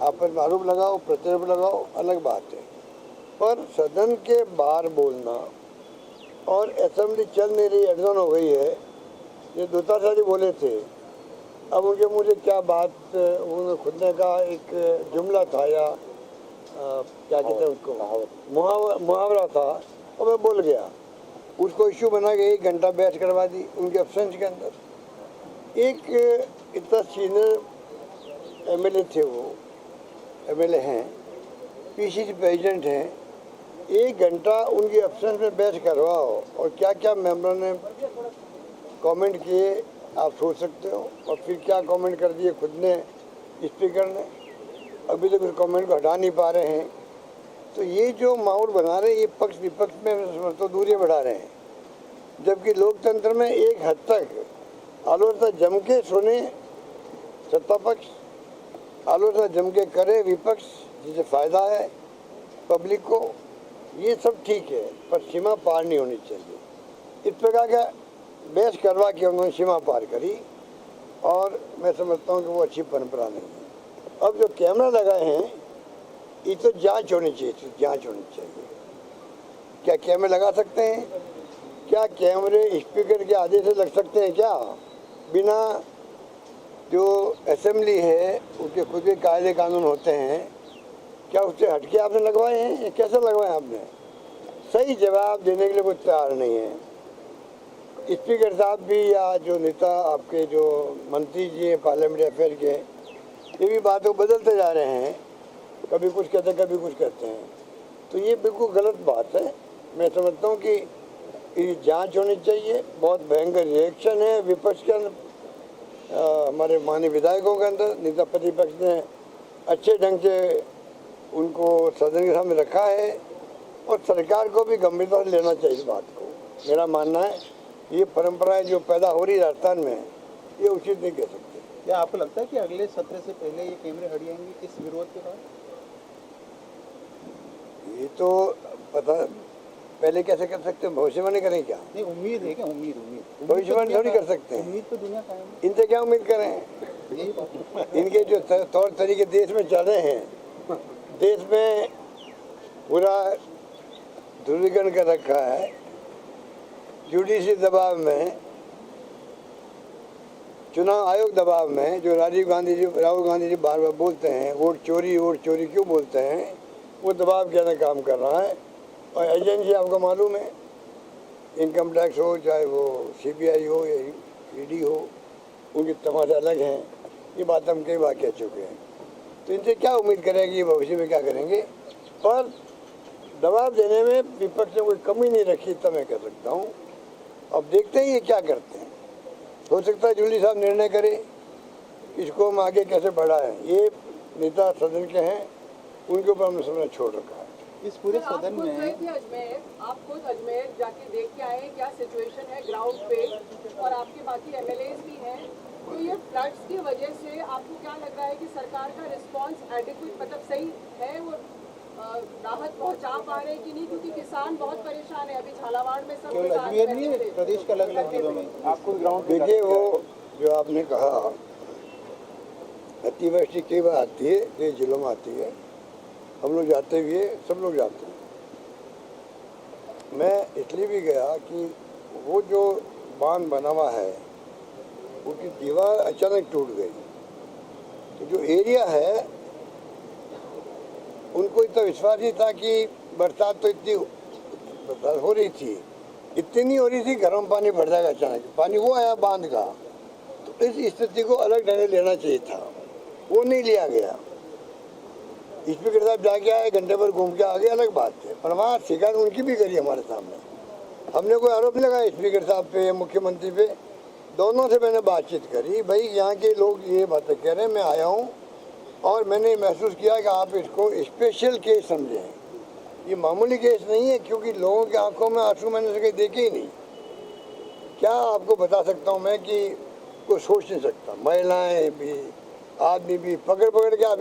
आप पर आरोप लगाओ, प्रत्यारोप लगाओ, अलग बात है, पर सदन के बाहर बोलना और असेंबली चल नहीं रही, एडजॉर्न हो गई है, ये दूताचारी बोले थे। अब उनके मुझे क्या बात, उन्होंने खुद ने कहा एक जुमला था या क्या कहते हैं उसको, मुहावरा था, और मैं बोल गया। उसको इश्यू बना के 1 घंटा बहस करवा दी उनके एब्सेंस के अंदर। एक इतना सीनियर एमएलए थे, वो एमएलए हैं, पीसीसी प्रेसिडेंट हैं, 1 घंटा उनकी एब्सेंस में बहस करवाओ, और क्या क्या मेंबर ने कमेंट किए आप सोच सकते हो। और फिर क्या कमेंट कर दिए खुद ने स्पीकर ने, अभी तक उस कमेंट को हटा नहीं पा रहे हैं। तो ये जो माहौल बना रहे हैं, ये पक्ष विपक्ष में तो दूरियां बढ़ा रहे हैं, जबकि लोकतंत्र में एक हद तक आलोचना जम के सुने सत्ता पक्ष, आलोचना जम के करे विपक्ष, जिसे फायदा है पब्लिक को, ये सब ठीक है, पर सीमा पार नहीं होनी चाहिए। इस प्रकार का बहस करवा के उन्होंने सीमा पार करी, और मैं समझता हूँ कि वो अच्छी परंपरा नहीं है। अब जो कैमरा लगाए हैं, ये तो जांच होनी चाहिए, जांच होनी चाहिए। क्या कैमरे लगा सकते हैं? क्या कैमरे स्पीकर के आदेश से लग सकते हैं क्या? बिना जो असेंबली है उसके खुद के कायदे कानून होते हैं, क्या उससे हटके आपने लगवाए हैं या कैसे लगवाए आपने? सही जवाब देने के लिए कोई तैयार नहीं है। स्पीकर साहब भी या जो नेता आपके जो मंत्री जी हैं पार्लियामेंट्री अफेयर के, ये भी बातों बदलते जा रहे हैं, कभी कुछ कहते हैं कभी कुछ कहते हैं, तो ये बिल्कुल गलत बात है। मैं समझता हूँ कि ये जांच होनी चाहिए। बहुत भयंकर रिएक्शन है विपक्ष के अंदर, हमारे माननीय विधायकों के अंदर। नेता प्रतिपक्ष ने अच्छे ढंग से उनको सदन के सामने रखा है, और सरकार को भी गंभीरता से लेना चाहिए इस बात को। मेरा मानना है ये परंपराएं जो पैदा हो रही है राजस्थान में, ये उचित नहीं कह सकते। क्या आपको लगता है कि अगले सत्र से पहले ये कैमरे हट जाएंगे इस विरोध के बाद? ये तो पता, पहले कैसे कर सकते हैं? भविष्यवाणी करें क्या? नहीं, उम्मीद है क्या? उम्मीद भविष्यवाणी थोड़ी कर सकते हैं। उम्मीद तो दुनिया कायम है। इनसे क्या उम्मीद करें? यही बात। इनके जो तौर तरीके देश में चल रहे हैं, देश में पूरा ध्रुवीकरण कर रखा है, जुडिशरी दबाव में, चुनाव आयोग दबाव में, जो राहुल गांधी जी बार बार बोलते हैं वोट चोरी क्यों बोलते हैं, वो दबाव के अंदर काम कर रहा है। और एजेंसी आपको मालूम है, इनकम टैक्स हो, चाहे वो सीबीआई हो या ईडी हो, उनके तमाशे अलग हैं। ये बात हम कई बार कह चुके हैं। तो इनसे क्या उम्मीद करेंगे ये भविष्य में क्या करेंगे? पर दबाव देने में विपक्ष ने कोई कमी नहीं रखी, इतना मैं कह सकता हूँ। अब देखते हैं ये क्या करते हैं। हो सकता है जूली साहब निर्णय करे इसको हम आगे कैसे बढ़ाएं। ये नेता सदन के हैं, उनके ऊपर हमने समझ छोड़ रखा है। इस पूरे सदन में आप खुद अजमेर जाके देख के आए, क्या सिचुएशन है ग्राउंड पे, और आपके बाकी एमएलएज भी हैं, तो ये फ्लड्स की वजह से आपको क्या लग रहा है कि सरकार का रिस्पांस एडिक्वेट, मतलब सही है, वो राहत पहुंचा पा रहे कि नहीं? क्योंकि किसान बहुत परेशान है, अभी झालावाड़ में सब अजमेर नहीं है, प्रदेश के अलग अलग जिलों में आपको ग्राउंड देखिए, वो जो आपने कहा अतिवृष्टि कई बार आती है, कई जिलों में आती है, हम लोग जाते भी है, सब लोग जाते हैं। मैं इसलिए भी गया कि वो जो बांध बना हुआ है उसकी दीवार अचानक टूट गई, तो जो एरिया है उनको इतना विश्वास नहीं था कि बरसात तो इतनी बरसात हो रही थी, इतनी नहीं हो रही थी, घरों में पानी भर जाएगा अचानक। पानी वो आया बांध का, तो इस स्थिति को अलग ढंग से लेना चाहिए था, वो नहीं लिया गया। स्पीकर साहब जाके आए, घंटे भर घूम के आ गए, अलग बात है, पर वहाँ शिकायत उनकी भी करी हमारे सामने। हमने कोई आरोप नहीं लगाया स्पीकर साहब पे या मुख्यमंत्री पे, दोनों से मैंने बातचीत करी। भाई यहाँ के लोग ये बातें कह रहे हैं, मैं आया हूँ और मैंने महसूस किया कि आप इसको स्पेशल केस समझें, ये मामूली केस नहीं है, क्योंकि लोगों की आंखों में आंसू मैंने कहीं देखे ही नहीं। क्या आपको बता सकता हूँ मैं कि कोई सोच नहीं सकता, महिलाएं भी आदमी भी पकड़ पकड़ के आप